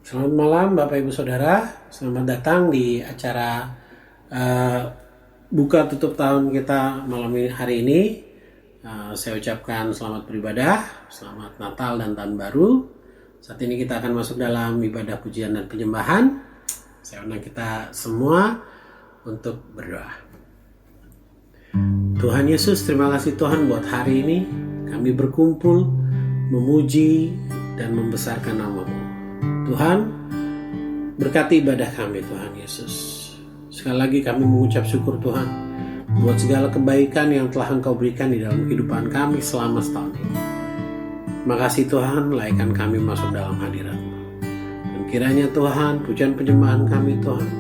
Selamat malam Bapak Ibu Saudara, selamat datang di acara buka tutup tahun kita malam hari ini. Saya ucapkan selamat beribadah, selamat Natal dan Tahun Baru. Saat ini kita akan masuk dalam ibadah pujian dan penyembahan. Saya undang kita semua untuk berdoa. Tuhan Yesus, terima kasih Tuhan buat hari ini. Kami berkumpul memuji dan membesarkan nama-Mu. Tuhan, berkati ibadah kami Tuhan Yesus. Sekali lagi kami mengucap syukur Tuhan buat segala kebaikan yang telah Engkau berikan di dalam kehidupan kami selama setahun ini. Terima kasih Tuhan, laikan kami masuk dalam hadirat-Mu. Dan kiranya Tuhan, pujian penyembahan kami Tuhan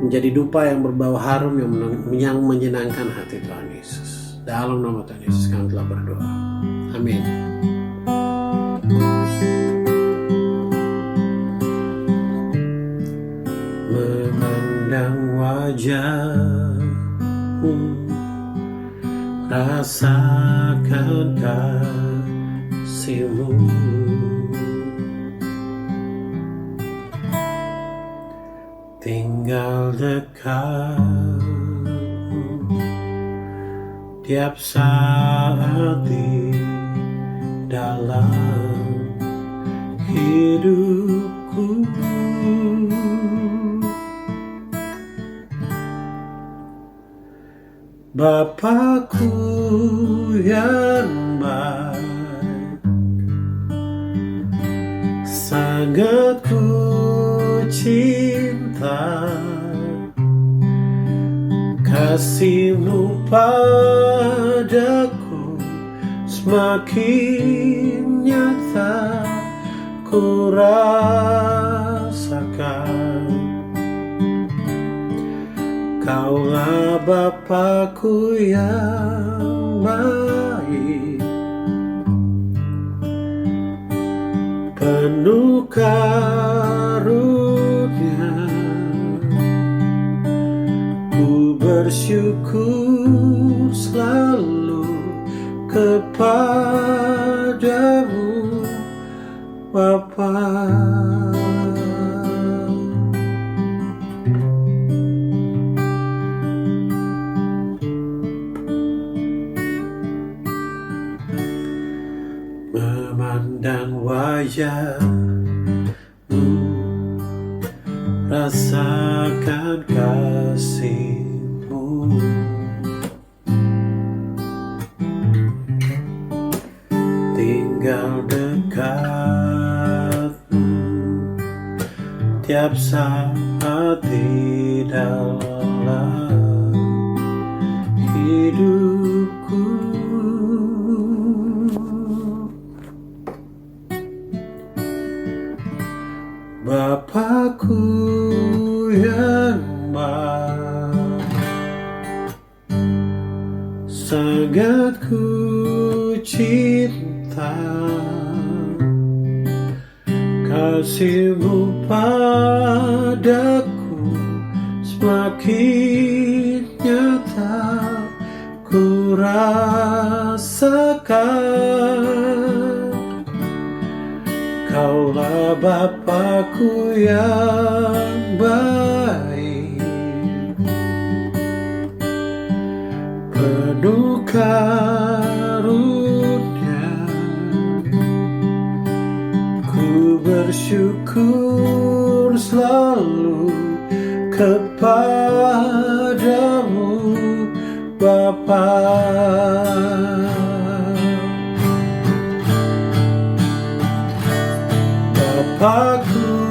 menjadi dupa yang berbau harum yang menyenangkan hati Tuhan Yesus. Dalam nama Tuhan Yesus kami telah berdoa. Amin. Memandang wajah-Mu, rasakan kasih-Mu, tinggal dekat-Mu tiap saat di dalam hidupku. Bapakku yang baik, sangat ku cinta, kasih-Mu padaku semakin nyata ku rasakan. Kaulah Bapakku yang baik, penuh karunia, ku bersyukur selalu kepadamu Bapa. Memandang wajah-Mu, rasakan kasih-Mu, tinggal dekat-Mu tiap saat di dalam hidupku. Bapakku yang baik, sangat ku cinta, kasih-Mu padaku semakin nyata ku rasakan. Kaulah Bapakku yang baik, penuh karunia, ku bersyukur selalu kepadamu Bapa. Bapakku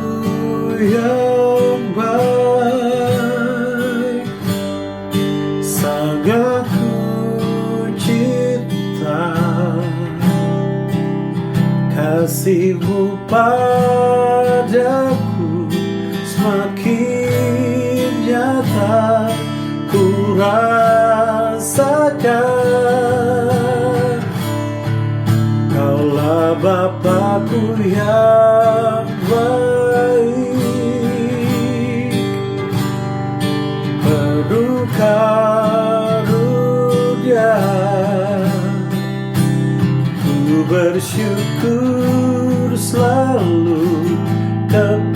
yang baik, sangat ku cinta, kasih-Mu padaku semakin nyata ku rasakan. Kaulah Bapakku yang baik, penuh karunia, ku bersyukur selalu kepada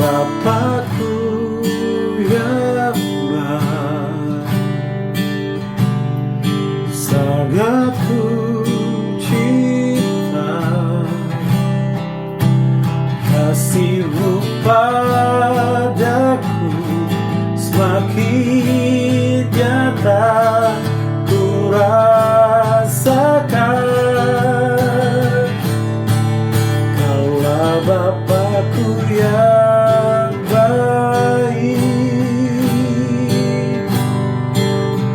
Bapakku yang baik, sangat ku cinta, kasih-Mu padaku semakin nyata ku rasakan. Kaulah Bapakku yang baik,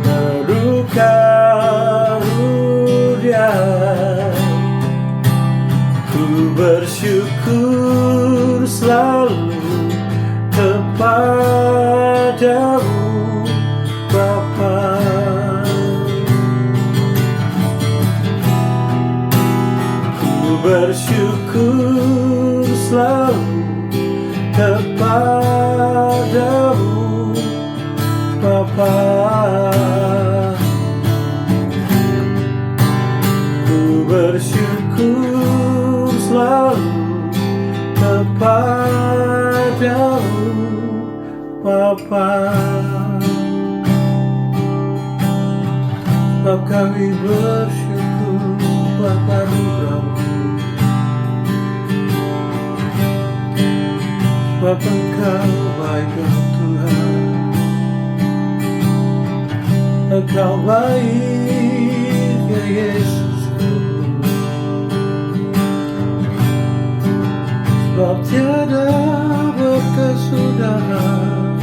penuh karunia. Ku bersyukur selalu kepadamu, Bapa. Ku bersyukur selalu kepadamu, Bapa. Ku bersyukur selalu kepadamu, Bapa. Sebab kami bersyukur Bapa anugerah-Mu, sebab Engkau baik Tuhan, Engkau baik ya Yesusku. Sebab tiada berkesudahan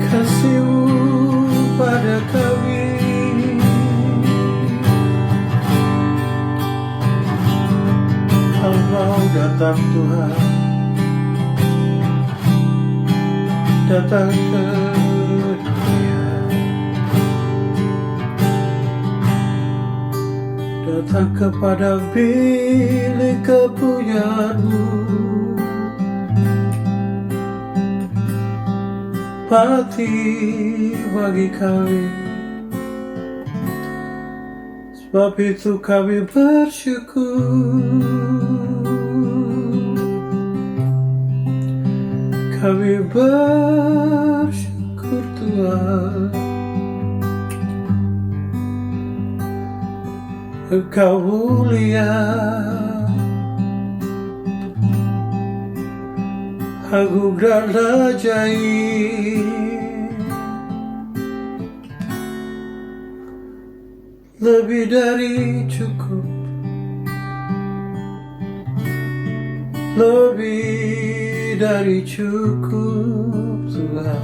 kasih-Mu pada kami. Engkau datang Tuhan, datang ke dunia, datang kepada bilik kepunyaan-Mu, mati bagi kami. Sebab itu kami bersyukur, kami bersyukur Tuhan. Engkau mulia, agung dan ajaib, lebih dari cukup, lebih dari cukup Tuhan.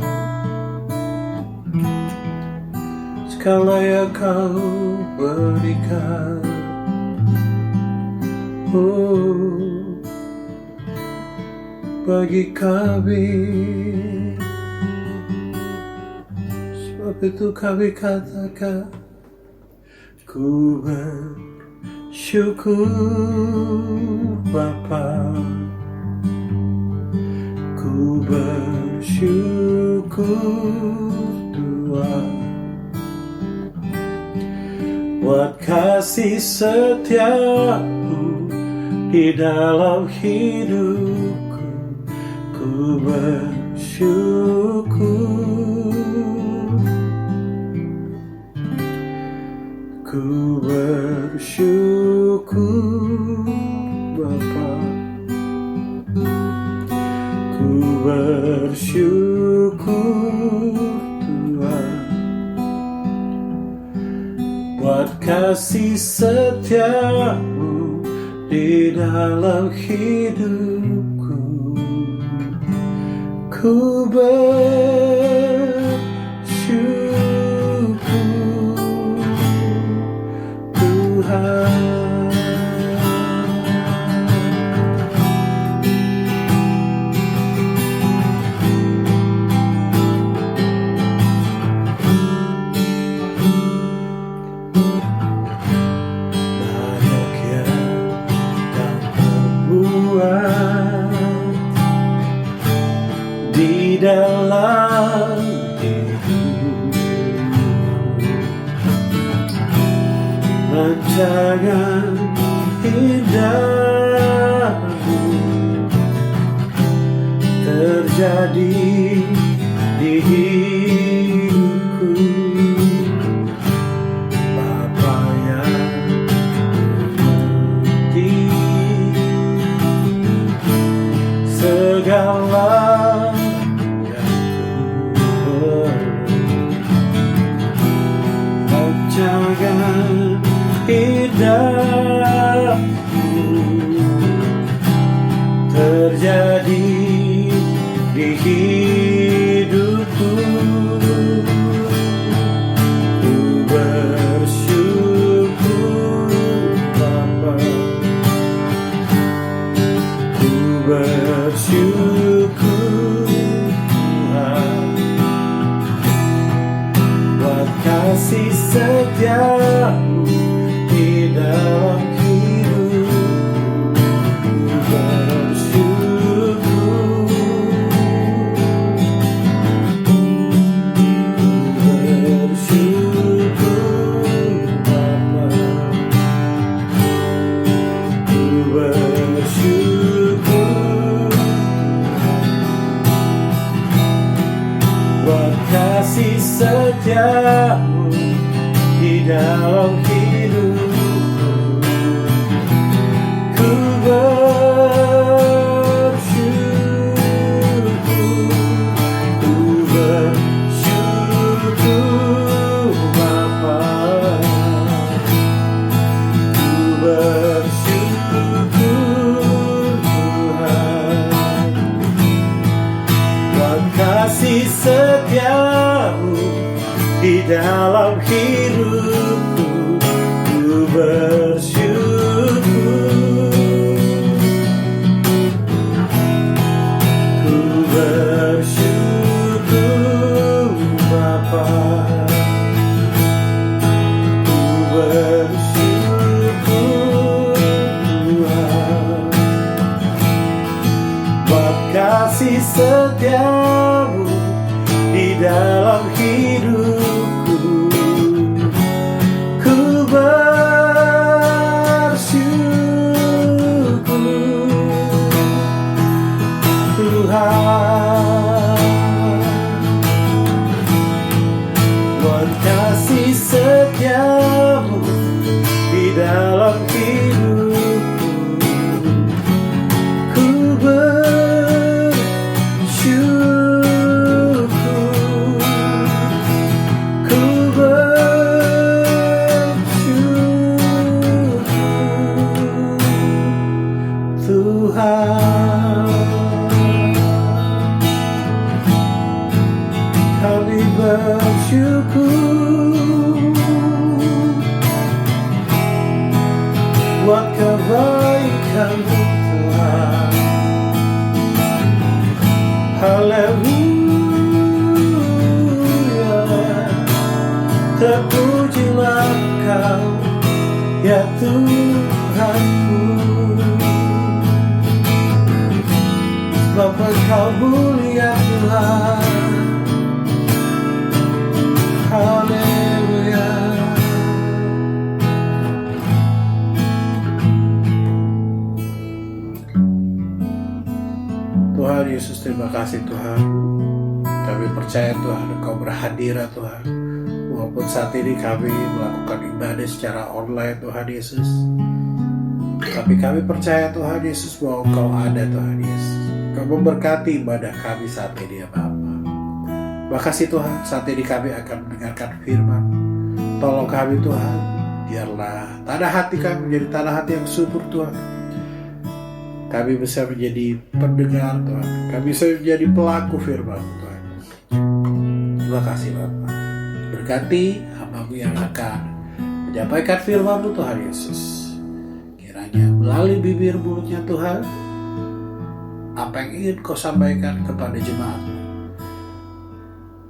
Segala yang Kau berikan, bagi kami. Sebab itu kami katakan, ku bersyukur Bapa, ku bersyukur Tuhan, buat kasih setia-Mu di dalam hidupku. Ku bersyukur, ku bersyukur Bapa, ku bersyukur Tuhan, buat kasih setia-Mu di dalam hidupku. Ku bersyukur Tuhan. Di dalam hidup rancangan indahmu terjadi di hidupku. Bapa yang mengerti segala yang ku perlu, rancangan indahmu terjadi di hidupku. Ku bersyukur Bapa, ku bersyukur Tuhan, buat kasih setiamu di dalam hidupku. Buat kasih setiamu di dalam hidupku. Ku bersyukur, ku bersyukur Bapa, ku bersyukur Tuhan, buat kasih setiamu di dalam hidupku. Ku bersyukur, ku bersyukur Bapa, ku bersyukur Tuhan, buat kasih setiamu di dalam hidupku. Ku bersyukur Tuhan, buat kasih setiamu di dalam hidupku. Ku bersyukur, ku bersyukur Tuhan, kami bersyukur buat kebaikan-Mu Tuhan. Haleluya, terpujilah Kau ya Tuhanku, sebab Engkau mulia Tuhan. Haleluya. Tuhan Yesus, terima kasih Tuhan. Kami percaya Tuhan Engkau berhadirat Tuhan, walaupun saat ini kami melakukan ibadah secara online Tuhan Yesus. Tapi kami percaya Tuhan Yesus bahwa Engkau ada Tuhan Yesus. Engkau memberkati ibadah kami saat ini ya Bapa. Makasih Tuhan, saat ini kami akan mendengarkan firman. Tolong kami Tuhan, biarlah tanah hati kami menjadi tanah hati yang subur Tuhan. Kami bisa menjadi pendengar Tuhan, kami bisa menjadi pelaku firman Tuhan. Terima kasih Bapa. Berkati hamba-Mu yang akan menyampaikan firman-Mu Tuhan Yesus. Kiranya melalui bibir mulutnya Tuhan, apa yang ingin Kau sampaikan kepada jemaat-Mu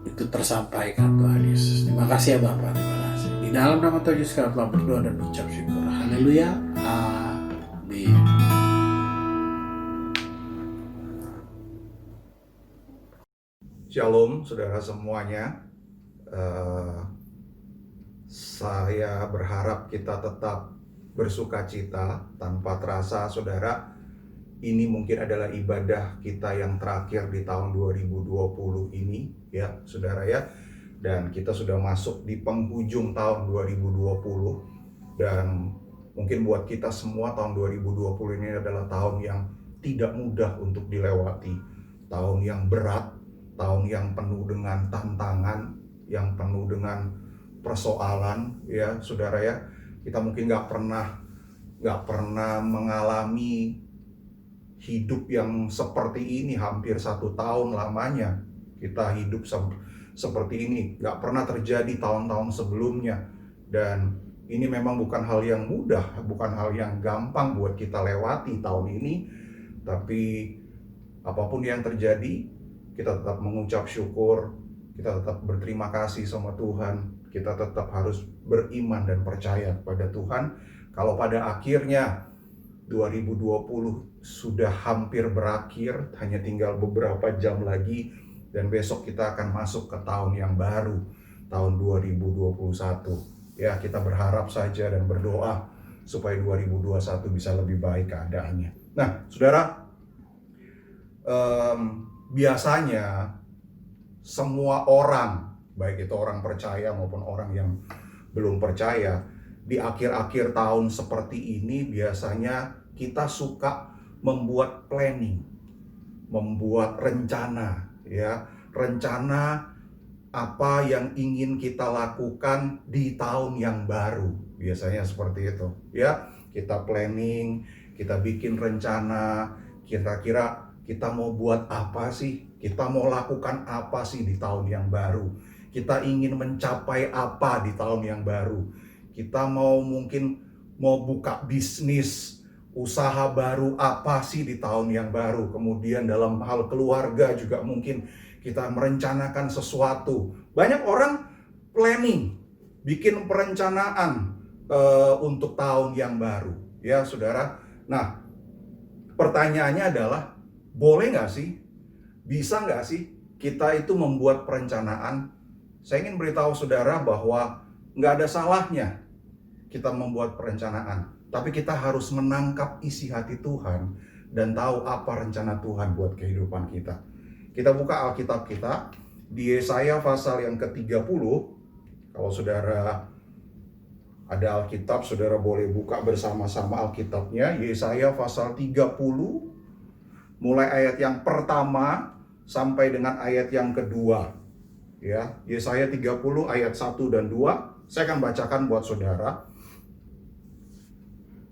itu tersampaikan Tuhan Yesus. Terima kasih ya Bapa, terima kasih. Di dalam nama Tuhan Yesus kami telah berdoa dan mengucap syukur. Haleluya. Amin. Shalom saudara semuanya. Saya berharap kita tetap bersuka cita tanpa terasa, saudara. Ini mungkin adalah ibadah kita yang terakhir di tahun 2020 ini, ya, saudara ya. Dan kita sudah masuk di penghujung tahun 2020. Dan mungkin buat kita semua tahun 2020 ini adalah tahun yang tidak mudah untuk dilewati. Tahun yang berat, tahun yang penuh dengan tantangan, yang penuh dengan persoalan, ya saudara ya. Kita mungkin nggak pernah mengalami hidup yang seperti ini hampir 1 tahun lamanya. Kita hidup seperti ini, nggak pernah terjadi tahun-tahun sebelumnya. Dan ini memang bukan hal yang mudah, bukan hal yang gampang buat kita lewati tahun ini. Tapi apapun yang terjadi, kita tetap mengucap syukur, kita tetap berterima kasih sama Tuhan, kita tetap harus beriman dan percaya kepada Tuhan. Kalau pada akhirnya 2020 sudah hampir berakhir, hanya tinggal beberapa jam lagi, dan besok kita akan masuk ke tahun yang baru, tahun 2021. Ya, kita berharap saja dan berdoa supaya 2021 bisa lebih baik keadaannya. Nah, saudara, biasanya semua orang, baik itu orang percaya maupun orang yang belum percaya, di akhir-akhir tahun seperti ini biasanya kita suka membuat planning, membuat rencana, ya, rencana apa yang ingin kita lakukan di tahun yang baru. Biasanya seperti itu, ya. Kita planning, kita bikin rencana, kira-kira kita mau buat apa sih? Kita mau lakukan apa sih di tahun yang baru? Kita ingin mencapai apa di tahun yang baru? Kita mungkin mau buka bisnis, usaha baru apa sih di tahun yang baru? Kemudian dalam hal keluarga juga mungkin kita merencanakan sesuatu. Banyak orang planning, bikin perencanaan untuk tahun yang baru, ya saudara. Nah, pertanyaannya adalah, boleh nggak sih? Bisa nggak sih kita itu membuat perencanaan? Saya ingin beritahu saudara bahwa nggak ada salahnya kita membuat perencanaan, tapi kita harus menangkap isi hati Tuhan dan tahu apa rencana Tuhan buat kehidupan kita. Kita buka Alkitab kita di Yesaya pasal yang ke-30. Kalau saudara ada Alkitab, saudara boleh buka bersama-sama Alkitabnya. Yesaya pasal 30, mulai ayat yang pertama sampai dengan ayat yang kedua. Ya, Yesaya 30 ayat 1 dan 2. Saya akan bacakan buat saudara.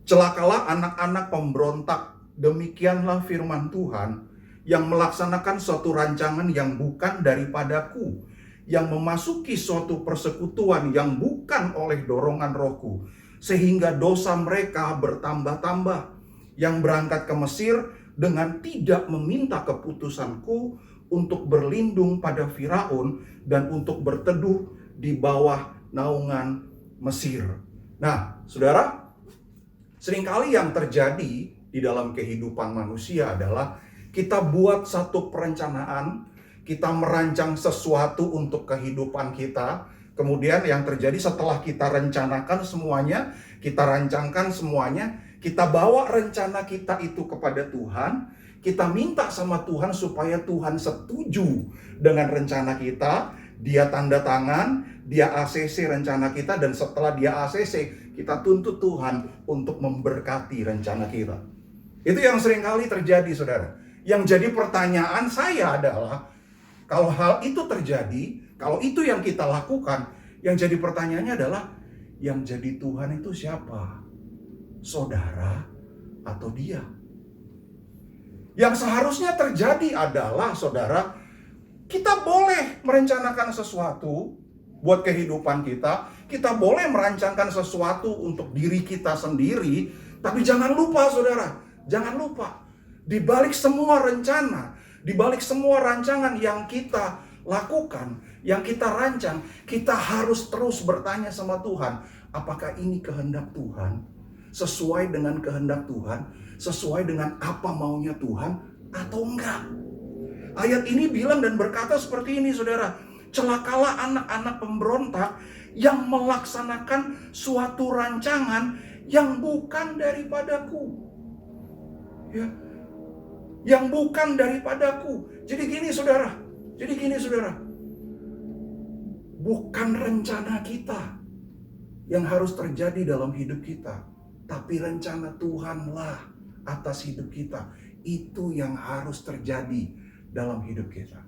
Celakalah anak-anak pemberontak, demikianlah firman Tuhan, yang melaksanakan suatu rancangan yang bukan daripadaku, yang memasuki suatu persekutuan yang bukan oleh dorongan rohku, sehingga dosa mereka bertambah-tambah, yang berangkat ke Mesir dengan tidak meminta keputusanku, untuk berlindung pada Firaun dan untuk berteduh di bawah naungan Mesir. Nah, saudara, seringkali yang terjadi di dalam kehidupan manusia adalah kita buat satu perencanaan, kita merancang sesuatu untuk kehidupan kita. Kemudian yang terjadi setelah kita rencanakan semuanya, kita rancangkan semuanya, kita bawa rencana kita itu kepada Tuhan, kita minta sama Tuhan supaya Tuhan setuju dengan rencana kita, Dia tanda tangan, Dia ACC rencana kita, dan setelah Dia ACC, kita tuntut Tuhan untuk memberkati rencana kita. Itu yang seringkali terjadi, saudara. Yang jadi pertanyaan saya adalah, kalau hal itu terjadi, kalau itu yang kita lakukan, yang jadi pertanyaannya adalah, yang jadi Tuhan itu siapa? Saudara atau Dia? Yang seharusnya terjadi adalah, saudara, kita boleh merencanakan sesuatu buat kehidupan kita, kita boleh merancangkan sesuatu untuk diri kita sendiri, tapi jangan lupa, saudara, jangan lupa, di balik semua rencana, di balik semua rancangan yang kita lakukan, yang kita rancang, kita harus terus bertanya sama Tuhan, apakah ini kehendak Tuhan? Sesuai dengan kehendak Tuhan? Sesuai dengan apa maunya Tuhan atau enggak? Ayat ini bilang dan berkata seperti ini, saudara. Celakalah anak-anak pemberontak yang melaksanakan suatu rancangan yang bukan daripadaku. Ya, yang bukan daripadaku. Jadi gini saudara, bukan rencana kita yang harus terjadi dalam hidup kita, tapi rencana Tuhanlah atas hidup kita. Itu yang harus terjadi dalam hidup kita.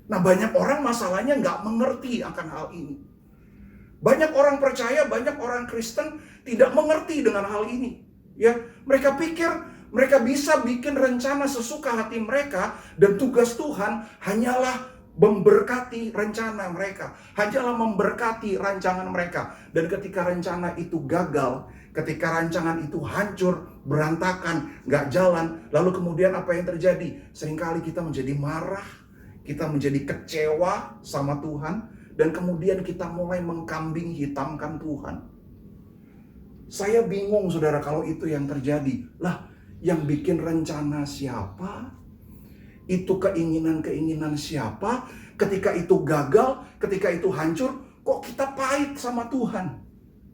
Nah, banyak orang masalahnya nggak mengerti akan hal ini. Banyak orang percaya, banyak orang Kristen tidak mengerti dengan hal ini. Ya, mereka pikir mereka bisa bikin rencana sesuka hati mereka, dan tugas Tuhan hanyalah memberkati rencana mereka, hanyalah memberkati rancangan mereka. Dan ketika rencana itu gagal, ketika rancangan itu hancur, berantakan, nggak jalan, lalu kemudian apa yang terjadi? Seringkali kita menjadi marah, kita menjadi kecewa sama Tuhan, dan kemudian kita mulai mengkambing hitamkan Tuhan. Saya bingung saudara kalau itu yang terjadi. Lah, yang bikin rencana siapa? Itu keinginan-keinginan siapa? Ketika itu gagal, ketika itu hancur, kok kita pahit sama Tuhan?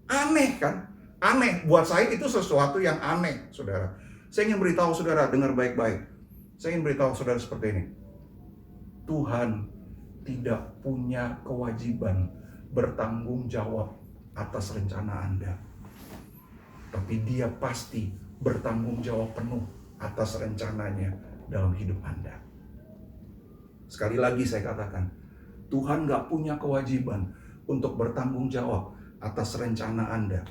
Aneh kan? Aneh. Buat saya itu sesuatu yang aneh, saudara. Saya ingin beritahu saudara, dengar baik-baik. Saya ingin beritahu saudara seperti ini. Tuhan tidak punya kewajiban bertanggung jawab atas rencana Anda. Tapi Dia pasti bertanggung jawab penuh atas rencananya dalam hidup Anda. Sekali lagi saya katakan, Tuhan gak punya kewajiban untuk bertanggung jawab atas rencana Anda.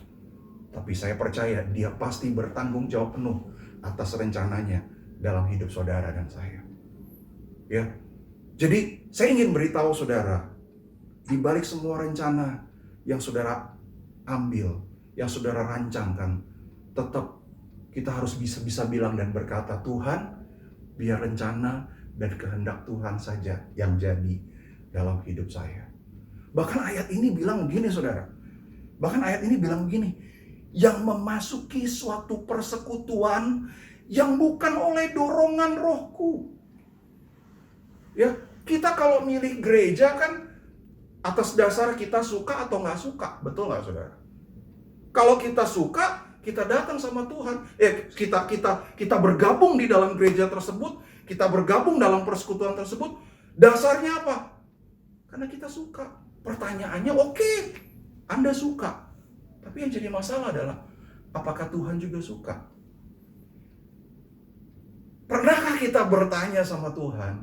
Tapi saya percaya Dia pasti bertanggung jawab penuh atas rencananya dalam hidup saudara dan saya. Ya, jadi saya ingin beritahu saudara, di balik semua rencana yang saudara ambil, yang saudara rancangkan, tetap kita harus bisa bilang dan berkata, Tuhan, biar rencana dan kehendak Tuhan saja yang jadi dalam hidup saya. Bahkan ayat ini bilang begini saudara. Bahkan ayat ini bilang begini, yang memasuki suatu persekutuan yang bukan oleh dorongan rohku. Ya, kita kalau milih gereja kan atas dasar kita suka atau nggak suka, betul nggak saudara? Kalau kita suka, kita datang sama Tuhan. Kita bergabung di dalam gereja tersebut, kita bergabung dalam persekutuan tersebut. Dasarnya apa? Karena kita suka. Pertanyaannya, oke, Anda suka. Tapi yang jadi masalah adalah, apakah Tuhan juga suka? Pernahkah kita bertanya sama Tuhan,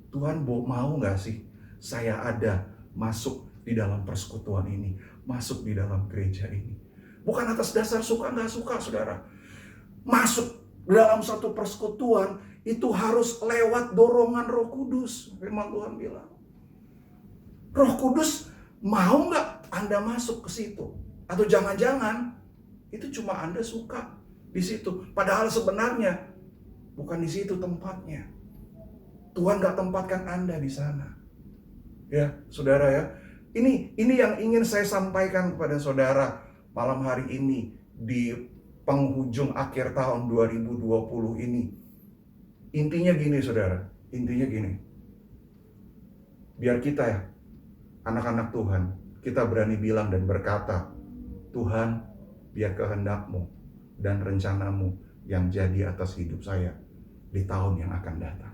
Tuhan mau gak sih saya ada masuk di dalam persekutuan ini, masuk di dalam gereja ini? Bukan atas dasar suka gak suka, saudara. Masuk dalam satu persekutuan itu harus lewat dorongan Roh Kudus. Firman Tuhan bilang, Roh Kudus mau gak Anda masuk ke situ? Atau jangan-jangan itu cuma Anda suka di situ, padahal sebenarnya bukan di situ tempatnya. Tuhan gak tempatkan Anda di sana. Ya, saudara ya. Ini yang ingin saya sampaikan kepada saudara malam hari ini di penghujung akhir tahun 2020 ini. Intinya gini saudara, intinya gini. Biar kita ya, anak-anak Tuhan, kita berani bilang dan berkata, Tuhan, biar kehendak-Mu dan rencana-Mu yang jadi atas hidup saya di tahun yang akan datang.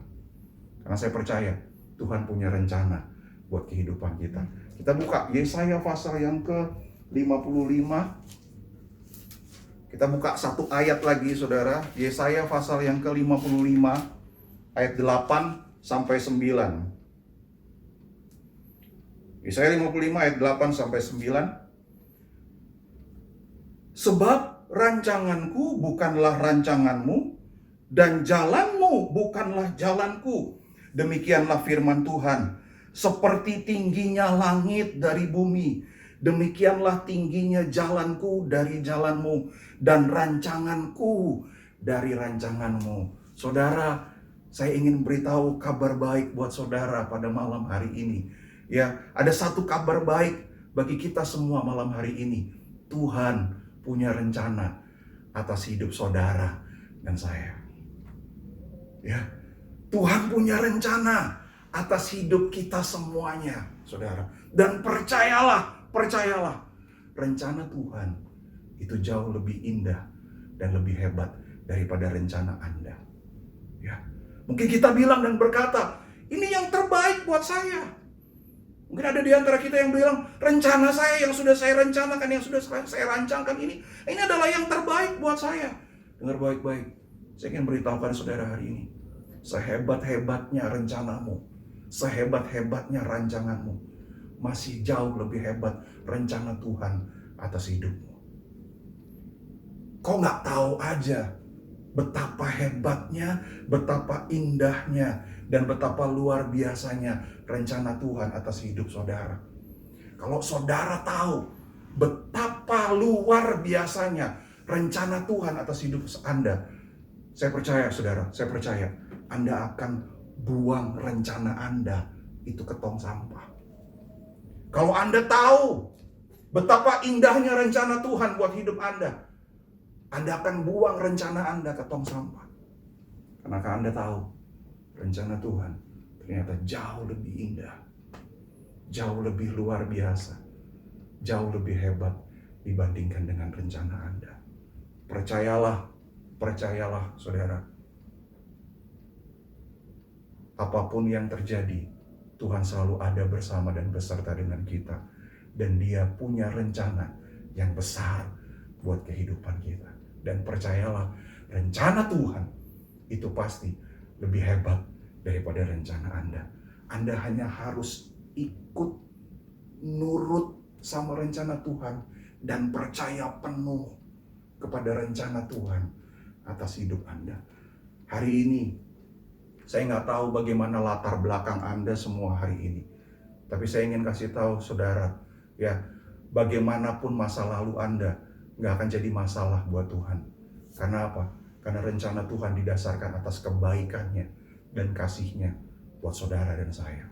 Karena saya percaya Tuhan punya rencana buat kehidupan kita. Kita buka Yesaya pasal yang ke-55. Kita buka satu ayat lagi saudara. Yesaya pasal yang ke-55 ayat 8 sampai 9. Yesaya 55 ayat 8 sampai 9. Sebab rancanganku bukanlah rancanganmu, dan jalanmu bukanlah jalanku. Demikianlah firman Tuhan. Seperti tingginya langit dari bumi, demikianlah tingginya jalanku dari jalanmu, dan rancanganku dari rancanganmu. Saudara, saya ingin beritahu kabar baik buat saudara pada malam hari ini. Ya, ada satu kabar baik bagi kita semua malam hari ini. Tuhan punya rencana atas hidup saudara dan saya. Ya, Tuhan punya rencana atas hidup kita semuanya, saudara. Dan percayalah, rencana Tuhan itu jauh lebih indah dan lebih hebat daripada rencana Anda. Ya, mungkin kita bilang dan berkata, ini yang terbaik buat saya. Mungkin ada di antara kita yang bilang, rencana saya yang sudah saya rencanakan, yang sudah saya rancangkan ini adalah yang terbaik buat saya. Dengar baik-baik, saya ingin beritahukan saudara hari ini, sehebat-hebatnya rencanamu, sehebat-hebatnya rancanganmu, masih jauh lebih hebat rencana Tuhan atas hidupmu. Kau nggak tahu aja betapa hebatnya, betapa indahnya, dan betapa luar biasanya rencana Tuhan atas hidup saudara. Kalau saudara tahu betapa luar biasanya rencana Tuhan atas hidup Anda, saya percaya saudara, saya percaya Anda akan buang rencana Anda itu ke tong sampah. Kalau Anda tahu betapa indahnya rencana Tuhan buat hidup Anda akan buang rencana Anda ke tong sampah. Karena Anda tahu rencana Tuhan ternyata jauh lebih indah, jauh lebih luar biasa, jauh lebih hebat dibandingkan dengan rencana Anda. Percayalah saudara. Apapun yang terjadi, Tuhan selalu ada bersama dan beserta dengan kita. Dan Dia punya rencana yang besar buat kehidupan kita. Dan percayalah, rencana Tuhan itu pasti lebih hebat daripada rencana Anda. Anda hanya harus ikut, nurut sama rencana Tuhan, dan percaya penuh kepada rencana Tuhan atas hidup Anda. Hari ini, saya nggak tahu bagaimana latar belakang Anda semua hari ini. Tapi saya ingin kasih tahu saudara, ya, bagaimanapun masa lalu Anda, nggak akan jadi masalah buat Tuhan. Karena apa? Karena rencana Tuhan didasarkan atas kebaikannya dan kasihnya buat saudara dan saya.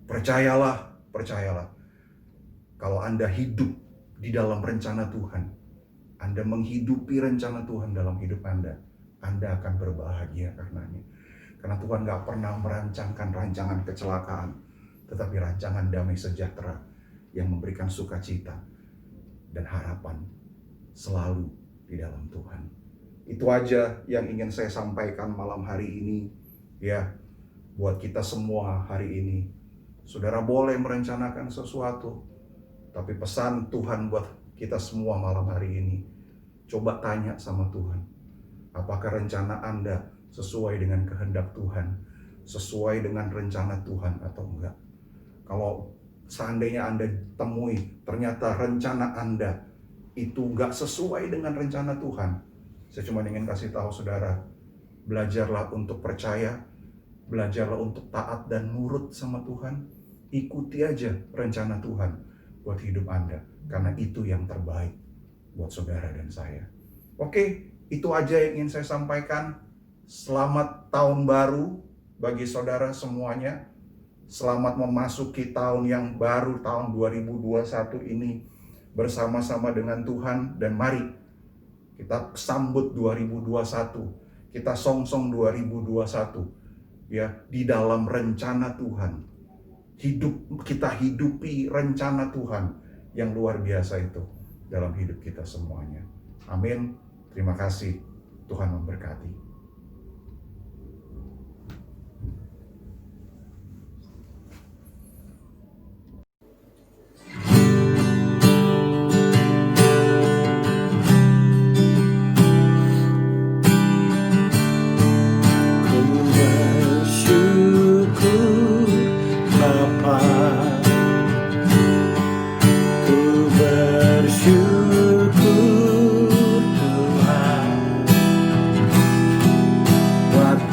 Percayalah. Kalau Anda hidup di dalam rencana Tuhan, Anda menghidupi rencana Tuhan dalam hidup Anda akan berbahagia karenanya. Karena Tuhan gak pernah merancangkan rancangan kecelakaan, tetapi rancangan damai sejahtera yang memberikan sukacita dan harapan selalu di dalam Tuhan. Itu aja yang ingin saya sampaikan malam hari ini, ya, buat kita semua hari ini. Saudara boleh merencanakan sesuatu, tapi pesan Tuhan buat kita semua malam hari ini, coba tanya sama Tuhan, apakah rencana Anda sesuai dengan kehendak Tuhan, sesuai dengan rencana Tuhan atau enggak. Kalau seandainya Anda temui ternyata rencana Anda itu enggak sesuai dengan rencana Tuhan, saya cuma ingin kasih tahu saudara, belajarlah untuk percaya, belajarlah untuk taat dan nurut sama Tuhan. Ikuti aja rencana Tuhan buat hidup Anda, karena itu yang terbaik buat saudara dan saya. Oke, itu aja yang ingin saya sampaikan. Selamat tahun baru bagi saudara semuanya. Selamat memasuki tahun yang baru, tahun 2021 ini bersama-sama dengan Tuhan. Dan mari kita sambut 2021. Kita songsong 2021 ya, di dalam rencana Tuhan. Kita hidupi rencana Tuhan yang luar biasa itu dalam hidup kita semuanya. Amin. Terima kasih. Tuhan memberkati.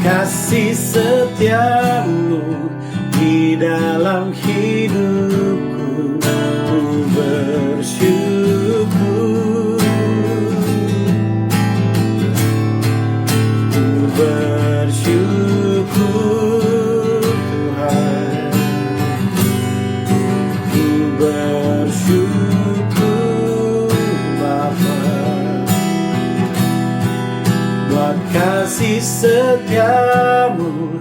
Kasih setiamu di dalam hidupku, ku bersyukur. Ku bersyukur Tuhan, ku bersyukur Bapa, buat kasih setiamu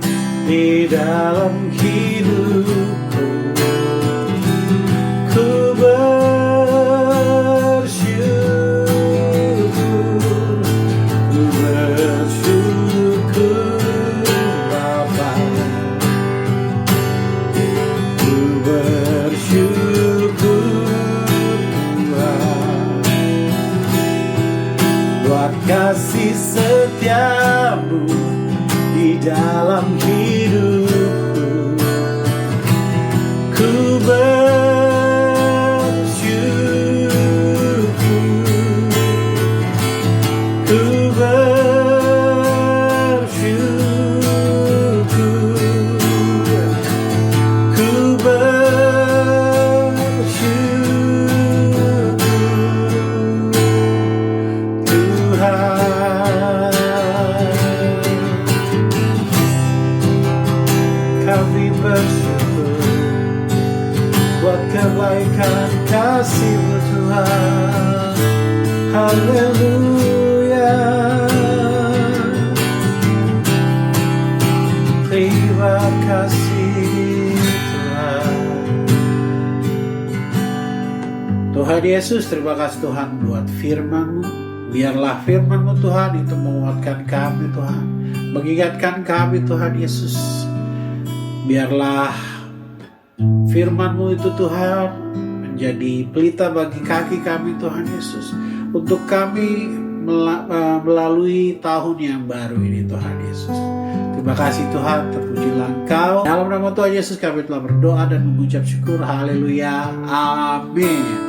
di dalam hidupku. kasih setiamu di dalam hidupku. Ku bersyukur, ku bersyukur, ku bersyukur, Tuhan. Kami bersyukur buat kebaikan kasih-Mu Tuhan. Haleluya. Terima kasih Tuhan. Tuhan Yesus, terima kasih Tuhan buat firman-Mu. Biarlah firman-Mu Tuhan itu menguatkan kami Tuhan, mengingatkan kami Tuhan Yesus. Biarlah firman-Mu itu Tuhan menjadi pelita bagi kaki kami Tuhan Yesus, untuk kami melalui tahun yang baru ini Tuhan Yesus. Terima kasih Tuhan, terpujilah Engkau. Dalam nama Tuhan Yesus kami telah berdoa dan mengucap syukur. Haleluya. Amin.